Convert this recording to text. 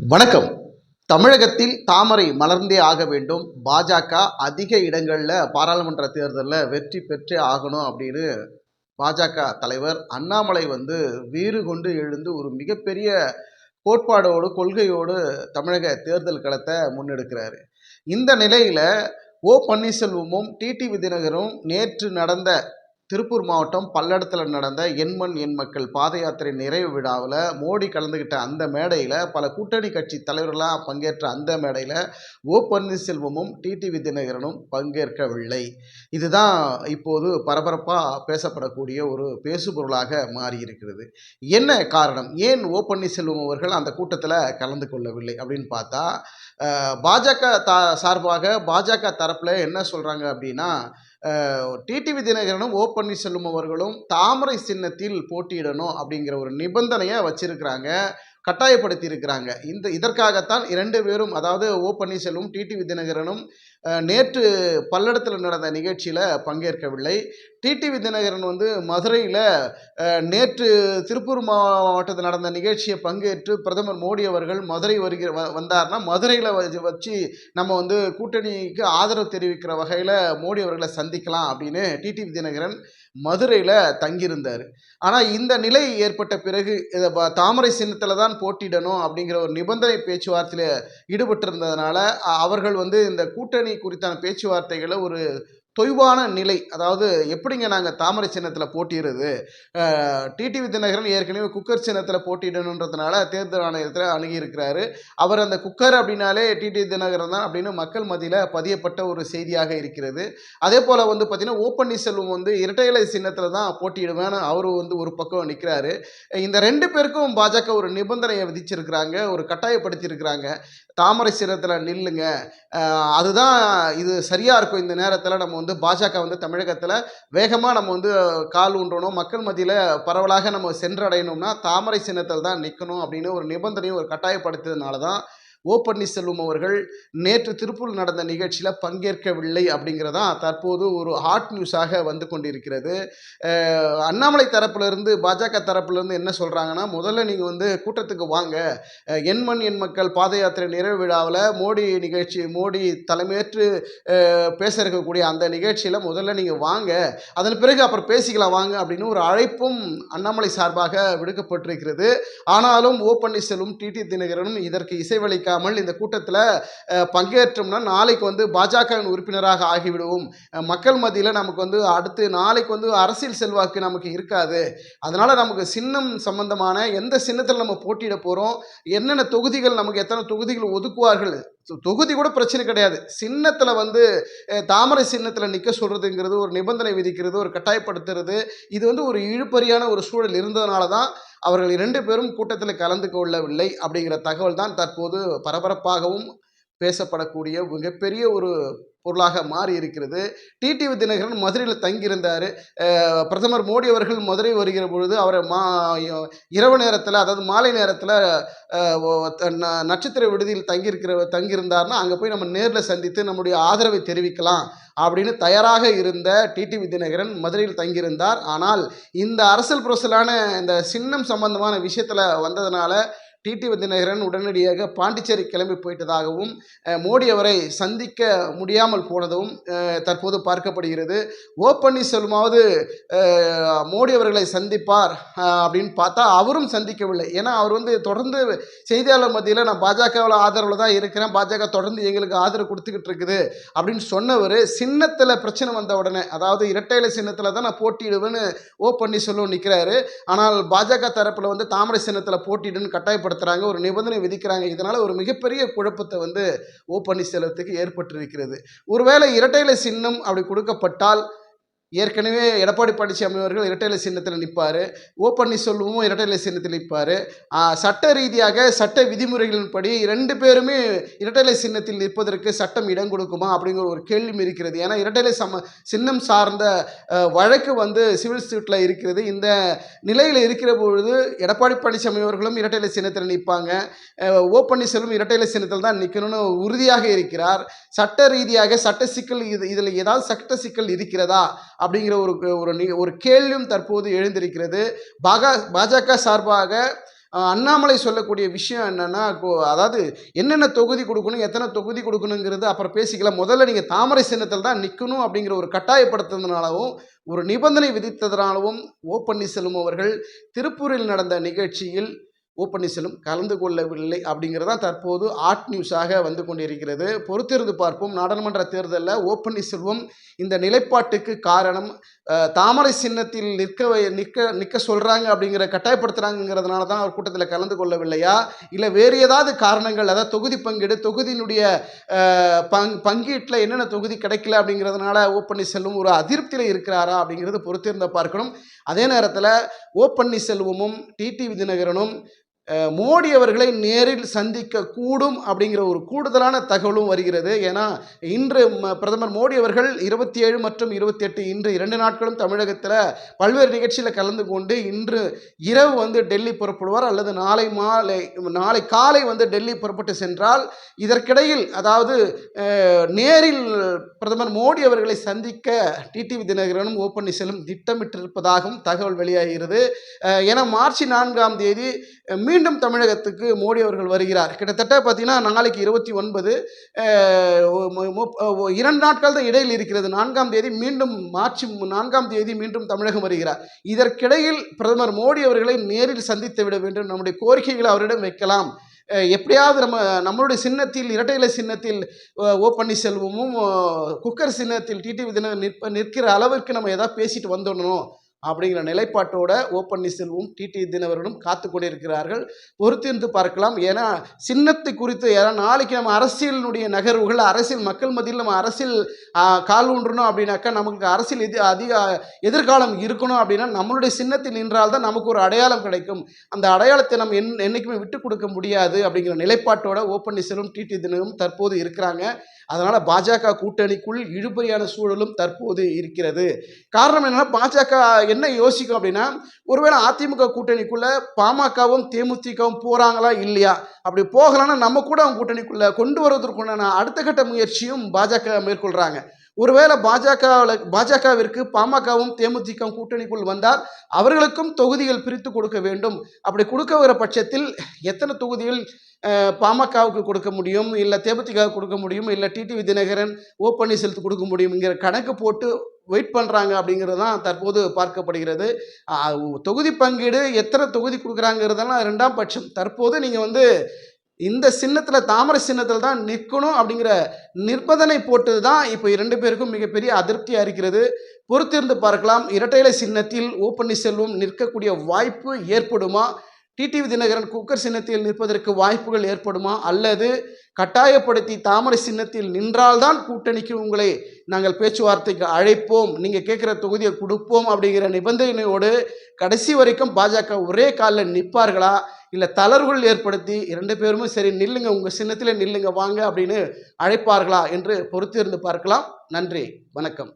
வணக்கம். தமிழகத்தில் தாமரை மலர்ந்தே ஆக வேண்டும். பாஜக அதிக இடங்கள்ல பாராளுமன்ற தேர்தலில் வெற்றி பெற்றே ஆகணும் அப்படின்னு பாஜக தலைவர் அண்ணாமலை வீறு கொண்டு எழுந்து ஒரு மிகப்பெரிய கோட்பாடோடு கொள்கையோடு தமிழக தேர்தல் களத்தை முன்னெடுக்கிறாரு. இந்த நிலையில பன்னீர்செல்வமும் டிடிவி தினகரும் நேற்று நடந்த திருப்பூர் மாவட்டம் பல்லடத்தில் நடந்த எண்மண் எண் மக்கள் பாத யாத்திரை நிறைவு விழாவில் மோடி கலந்துக்கிட்ட அந்த மேடையில் பல கூட்டணி கட்சி தலைவர்களாக பங்கேற்ற அந்த மேடையில் பன்னீர்செல்வமும் டிடிவி தினகரனும் பங்கேற்கவில்லை. இதுதான் இப்போது பரபரப்பாக பேசப்படக்கூடிய ஒரு பேசுபொருளாக மாறியிருக்கிறது. என்ன காரணம்? ஏன் பன்னீர்செல்வம் அவர்கள் அந்த கூட்டத்தில் கலந்து கொள்ளவில்லை அப்படின்னு பார்த்தா, பாஜக சார்பாக பாஜக தரப்பில் என்ன சொல்கிறாங்க அப்படின்னா, டிடிவி தினகரனும் பன்னீர்செல்வம் அவர்களும் தாமரை சின்னத்தில் போட்டியிடணும் அப்படிங்கிற ஒரு நிபந்தனையை வச்சிருக்கிறாங்க, கட்டாயப்படுத்தி இருக்கிறாங்க. இதற்காகத்தான் இரண்டு பேரும், அதாவது பன்னீர்செல்வம் டிடிவி தினகரனும் நேற்று பல்லடத்தில் நடந்த நிகழ்ச்சியில் பங்கேற்கவில்லை. டிடிவி தினகரன் மதுரையில் நேற்று திருப்பூர் மாவட்டத்தில் நடந்த நிகழ்ச்சியை பங்கேற்று பிரதமர் மோடி அவர்கள் மதுரை வந்தார்னா மதுரையில் வச்சு நம்ம கூட்டணிக்கு ஆதரவு தெரிவிக்கிற வகையில் மோடி அவர்களை சந்திக்கலாம் அப்படின்னு டிடிவி தினகரன் மதுரையில் தங்கியிருந்தார். ஆனால் இந்த நிலை ஏற்பட்ட பிறகு தாமரை சின்னத்தில் தான் போட்டியிடணும் அப்படிங்கிற ஒரு நிபந்தனை பேச்சுவார்த்தையில் ஈடுபட்டிருந்ததுனால அவர்கள் இந்த கூட்டணி குறித்தான பேச்சுவார்த்தைகளை ஒரு தொய்வான நிலை, அதாவது எப்படிங்க நாங்கள் தாமரை சின்னத்தில் போட்டிடுறது, டிடிவி தினகரன் ஏற்கனவே குக்கர் சின்னத்தில் போட்டியிடணுன்றதுனால தேர்தல் ஆணையத்தில் அணுகியிருக்கிறாரு. அவர் அந்த குக்கர் அப்படின்னாலே டிடிவி தினகரன் தான் அப்படின்னு மக்கள் மத்தியில் பதியப்பட்ட ஒரு செய்தியாக இருக்கிறது. அதே போல் பார்த்தீங்கன்னா பன்னீர்செல்வம் இரட்டை இலை சின்னத்தில் தான் போட்டியிடுவேன்னு அவர் ஒரு பக்கம் நிற்கிறாரு. இந்த ரெண்டு பேருக்கும் பாஜக ஒரு நிபந்தனையை விதிச்சிருக்கிறாங்க, ஒரு கட்டாயப்படுத்தியிருக்கிறாங்க. தாமரை சின்னத்தில் நில்லுங்க, அதுதான் இது சரியாக இருக்கும். இந்த நேரத்தில் நம்ம பாஜக தமிழகத்தில் வேகமாக நம்ம கால் ஊன்றணும், மக்கள் மத்தியில் பரவலாக நம்ம சென்றடையணும்னா தாமரை சின்னத்தில் தான் நிற்கணும் அப்படின்னு ஒரு நிபந்தனையும் ஒரு கட்டாயப்படுத்தியதுனால தான் பன்னீர்செல்வம் அவர்கள் நேற்று திருப்பூர் நடந்த நிகழ்ச்சியில் பங்கேற்கவில்லை அப்படிங்கிறதா தற்போது ஒரு ஹாட் நியூஸாக வந்து கொண்டிருக்கிறது. அண்ணாமலை தரப்பிலிருந்து பாஜக தரப்பிலிருந்து என்ன சொல்கிறாங்கன்னா, முதல்ல நீங்கள் கூட்டத்துக்கு வாங்க, எண்மண் எண் மக்கள் பாத யாத்திரை நிறைவு விழாவில் மோடி தலைமையேற்று பேச இருக்கக்கூடிய அந்த நிகழ்ச்சியில் முதல்ல நீங்கள் வாங்க, அதன் பிறகு அப்புறம் பேசிக்கலாம் வாங்க அப்படின்னு ஒரு அழைப்பும் அண்ணாமலை சார்பாக விடுக்கப்பட்டிருக்கிறது. ஆனாலும் பன்னீர்செல்வம் டிடி தினகரனும் இதற்கு இசைவளிக்க இந்த கூட்டத்தில் பங்கேற்றோம்னா நாளைக்கு பாஜகவின் உறுப்பினராக ஆகிவிடுவோம், மக்கள் மத்தியில் நமக்கு அடுத்து நாளைக்கு அரசியல் செல்வாக்கு நமக்கு இருக்காது, அதனால நமக்கு சின்னம் சம்பந்தமான எந்த சின்னத்தில் நம்ம போட்டியிட போறோம், என்னென்ன தொகுதிகள், நமக்கு எத்தனை தொகுதிகள் ஒதுக்குவார்கள், தொகுதி கூட பிரச்சனை கிடையாது, சின்னத்தில் தாமரை சின்னத்தில் நிற்க சொல்றதுங்கிறது, ஒரு நிபந்தனை விதிக்கிறது, ஒரு கட்டாயப்படுத்துறது, இது ஒரு இழுபறியான ஒரு சூழல் இருந்ததுனால தான் அவர்கள் இரண்டு பேரும் கூட்டத்தில் கலந்து கொள்ளவில்லை அப்படிங்கிற தகவல் தான் தற்போது பரபரப்பாகவும் பேசப்படக்கூடிய மிகப்பெரிய ஒரு பொருளாக மாறி இருக்கிறது. டிடிவி தினகரன் மதுரையில் தங்கியிருந்தார். பிரதமர் மோடி அவர்கள் மதுரை வருகிற பொழுது அவரை இரவு நேரத்தில், அதாவது மாலை நேரத்தில் நட்சத்திர விடுதியில் தங்கியிருந்தார்னா அங்கே போய் நம்ம நேரில் சந்தித்து நம்முடைய ஆதரவை தெரிவிக்கலாம் அப்படின்னு தயாராக இருந்த டிடிவி தினகரன் மதுரையில் தங்கியிருந்தார். ஆனால் இந்த அரசியல் புரசலான இந்த சின்னம் சம்பந்தமான விஷயத்தில் வந்ததுனால டிடிவி தினகரன் உடனடியாக பாண்டிச்சேரி கிளம்பி போயிட்டதாகவும் மோடி அவரை சந்திக்க முடியாமல் போனதும் தற்போது பார்க்கப்படுகிறது. பன்னீர்செல்வமாவது மோடி அவர்களை சந்திப்பார் அப்படின்னு பார்த்தா அவரும் சந்திக்கவில்லை. ஏன்னா அவர் தொடர்ந்து செய்தியாளர் மத்தியில் நான் பாஜகவில் ஆதரவில் தான் இருக்கிறேன், பாஜக தொடர்ந்து எங்களுக்கு ஆதரவு கொடுத்துக்கிட்டு இருக்குது அப்படின்னு சொன்னவர் சின்னத்தில் பிரச்சனை வந்த உடனே, அதாவது இரட்டை இலை சின்னத்தில் தான் நான் போட்டியிடுவேன்னு பன்னீர்செல்வம் நிற்கிறாரு. ஆனால் பாஜக தரப்பில் தாமரை சின்னத்தில் போட்டியிடுன்னு கட்டாயப்படுத்துறாங்க, ஒரு நிபந்தனை விதிக்கிறாங்க. இதனால ஒரு மிகப்பெரிய குழப்பத்தை பன்னீர்செல்வத்துக்கு ஏற்பட்டிருக்கிறது. ஒருவேளை இரட்டை இலை சின்னம் அப்படி கொடுக்கப்பட்டால், ஏற்கனவே எடப்பாடி பழனிசாமி அவர்கள் இரட்டை இலை சின்னத்தில் நிற்பார், பன்னீர்செல்வமும் இரட்டை இலை சின்னத்தில் நிற்பார். சட்ட ரீதியாக சட்ட விதிமுறைகளின்படி இரண்டு பேருமே இரட்டை இலை சின்னத்தில் நிற்பதற்கு சட்டம் இடம் கொடுக்குமா அப்படிங்கிற ஒரு கேள்வியும் இருக்கிறது. ஏன்னா இரட்டை இலை சின்னம் சார்ந்த வழக்கு சிவில் சூட்டில் இருக்கிறது. இந்த நிலையில் இருக்கிற பொழுது எடப்பாடி பழனிசாமி அவர்களும் இரட்டை இலை சின்னத்தில் நிற்பாங்க, பன்னீர்செல்வம் இரட்டை இலை சின்னத்தில் தான் நிற்கணும்னு உறுதியாக இருக்கிறார். சட்ட ரீதியாக சட்ட சிக்கல் இதில் ஏதாவது சட்ட சிக்கல் இருக்கிறதா அப்படிங்கிற ஒரு கேள்வியும் தற்போது எழுந்திருக்கிறது. பாஜக சார்பாக அண்ணாமலை சொல்லக்கூடிய விஷயம் என்னன்னா, அதாவது என்னென்ன தொகுதி குடுக்கணும், எத்தனை தொகுதி குடுக்கணுங்கிறது அப்புறம் பேசிக்கலாம். முதல்ல நீங்க தாமரை சின்னத்தில தான் நிக்கணும் அப்படிங்கிற ஒரு கட்டாயப்படுத்துனதுனாலவும், ஒரு நிபந்தனை விதித்ததனாலவும் பன்னீர்செல்வம் அவர்கள் திருப்பூரில் நடந்த நிகழ்ச்சியில் பன்னீர்செல்வம் கலந்து கொள்ளவில்லை அப்படிங்கிறதான் தற்போது ஹாட் நியூஸாக வந்து கொண்டிருக்கிறது. பொறுத்திருந்து பார்ப்போம். நாடாளுமன்ற தேர்தலில் பன்னீர்செல்வம் இந்த நிலைப்பாட்டுக்கு காரணம் தாமரை சின்னத்தில் நிற்க சொல்றாங்க அப்படிங்கிற கட்டாயப்படுத்துறாங்கிறதுனால தான் அவர் கூட்டத்தில் கலந்து கொள்ளவில்லையா, இல்லை வேறு ஏதாவது காரணங்கள், அதாவது தொகுதி பங்கீடு, தொகுதியினுடைய பங்கீட்டில் என்னென்ன தொகுதி கிடைக்கல அப்படிங்கிறதுனால பன்னீர்செல்வம் ஒரு அதிருப்தியில் இருக்கிறாரா அப்படிங்கிறது பொறுத்திருந்த பார்க்கணும். அதே நேரத்தில் பன்னீர்செல்வமும் டிடிவி தினகரனும் மோடி அவர்களை நேரில் சந்திக்க கூடும் அப்படிங்கிற ஒரு கூடுதலான தகவலும் வருகிறது. ஏன்னா இன்று பிரதமர் மோடி அவர்கள் 27 மற்றும் 28 இன்று 2 நாட்களும் தமிழகத்தில் பல்வேறு நிகழ்ச்சியில் கலந்து கொண்டு இன்று இரவு வந்து டெல்லி புறப்படுவார், அல்லது நாளை காலை வந்து டெல்லி புறப்பட்டு சென்றால், இதற்கிடையில் அதாவது நேரில் பிரதமர் மோடி அவர்களை சந்திக்க டிடிவி தினகரனும் பன்னீர்செல்வம் திட்டமிட்டிருப்பதாகவும் தகவல் வெளியாகிறது. ஏன்னா மார்ச் 4ஆம் தேதி மீண்டும் தமிழகத்துக்கு மோடி அவர்கள் வருகிறார். கிட்டத்தட்ட பார்த்தீங்கன்னா நாளைக்கு 29, 2 நாட்கள் தான் இடையில் இருக்கிறது. 4ஆம் தேதி மீண்டும் மார்ச் 4ஆம் தேதி மீண்டும் தமிழகம் வருகிறார். இதற்கிடையில் பிரதமர் மோடி அவர்களை நேரில் சந்தித்து விட வேண்டும், நம்முடைய கோரிக்கைகளை அவரிடம் வைக்கலாம், எப்படியாவது நம்மளுடைய சின்னத்தில், இரட்டை இலை சின்னத்தில் பன்னீர்செல்வமும், குக்கர் சின்னத்தில் டிடிவி தினகரன் நிற்கிற அளவிற்கு நம்ம ஏதாவது பேசிட்டு வந்துடணும் அப்படிங்கிற நிலைப்பாட்டோட பன்னீர்செல்வம் டிடிவி தினகரனும் காத்து கொண்டிருக்கிறார்கள். பொறுத்திருந்து பார்க்கலாம். ஏன்னா சின்னத்தை குறித்து, ஏன்னா நாளைக்கு நம்ம அரசியலினுடைய நகர்வுகள், அரசியல் மக்கள் மத்தியில் நம்ம அரசியல் கால் ஊன்றணும் அப்படின்னாக்கா, நமக்கு அரசியல் அதிக எதிர்காலம் இருக்கணும் அப்படின்னா நம்மளுடைய சின்னத்தில் நின்றால்தான் நமக்கு ஒரு அடையாளம் கிடைக்கும். அந்த அடையாளத்தை நம்ம என்னைக்குமே விட்டு கொடுக்க முடியாது அப்படிங்கிற நிலைப்பாட்டோட பன்னீர்செல்வம் டிடிவி தினகரனும் தற்போது இருக்கிறாங்க. அதனால பாஜக கூட்டணிக்குள் இழுபறியான சூழலும் தற்போது இருக்கிறது. காரணம் என்னன்னா, பாஜக என்ன யோசிக்கும் அப்படின்னா, ஒருவேளை அதிமுக கூட்டணிக்குள்ள பாமகவும் தேமுதிகவும் போறாங்களா இல்லையா, அப்படி போகலான்னா நம்ம கூட அவங்க கூட்டணிக்குள்ள கொண்டு வருவதற்குண்டான அடுத்த கட்ட முயற்சியும் பாஜக மேற்கொள்றாங்க. ஒருவேளை பாஜகவிற்கு பாமகவும் தேமுதிகவும் கூட்டணிக்குள் வந்தால் அவர்களுக்கும் தொகுதிகள் பிரித்து கொடுக்க வேண்டும். அப்படி கொடுக்கிற பட்சத்தில் எத்தனை தொகுதிகள் பாமகவுக்கு கொடுக்க முடியும், இல்லை தேமுதிகவுக்கு கொடுக்க முடியும், இல்லை டிடிவி தினகரன் பன்னீர்செல்வத்துக்கு கொடுக்க முடியுங்கிற கணக்கு போட்டு வெயிட் பண்ணுறாங்க அப்படிங்கிறது தான் தற்போது பார்க்கப்படுகிறது. தொகுதி பங்கீடு எத்தனை தொகுதி கொடுக்குறாங்கிறதெல்லாம் 2ஆம் பட்சம். தற்போது நீங்கள் வந்து இந்த சின்னத்தில், தாமரை சின்னத்தில் தான் நிற்கணும் அப்படிங்கிற நிர்பந்தனை போட்டது தான் இப்போ 2 பேருக்கும் மிகப்பெரிய அதிருப்தியாக இருக்கிறது. பொறுத்திருந்து பார்க்கலாம். இரட்டை இலை சின்னத்தில் பன்னீர்செல்வம் நிற்கக்கூடிய வாய்ப்பு ஏற்படுமா, டிடிவி தினகரன் குக்கர் சின்னத்தில் நிற்பதற்கு வாய்ப்புகள் ஏற்படுமா, அல்லது கட்டாயப்படுத்தி தாமரை சின்னத்தில் நின்றால்தான் கூட்டணிக்கு உங்களை நாங்கள் பேச்சுவார்த்தைக்கு அழைப்போம், நீங்கள் கேட்குற தொகுதியை கொடுப்போம் அப்படிங்கிற நிபந்தனையோடு கடைசி வரைக்கும் பாஜக ஒரே காலில் நிற்பார்களா, இல்லை தளர்வுகள் ஏற்படுத்தி 2 பேருமே சரி நில்லுங்க, உங்கள் சின்னத்தில் நில்லுங்க வாங்க அப்படின்னு அழைப்பார்களா என்று பொறுத்திருந்து பார்க்கலாம். நன்றி, வணக்கம்.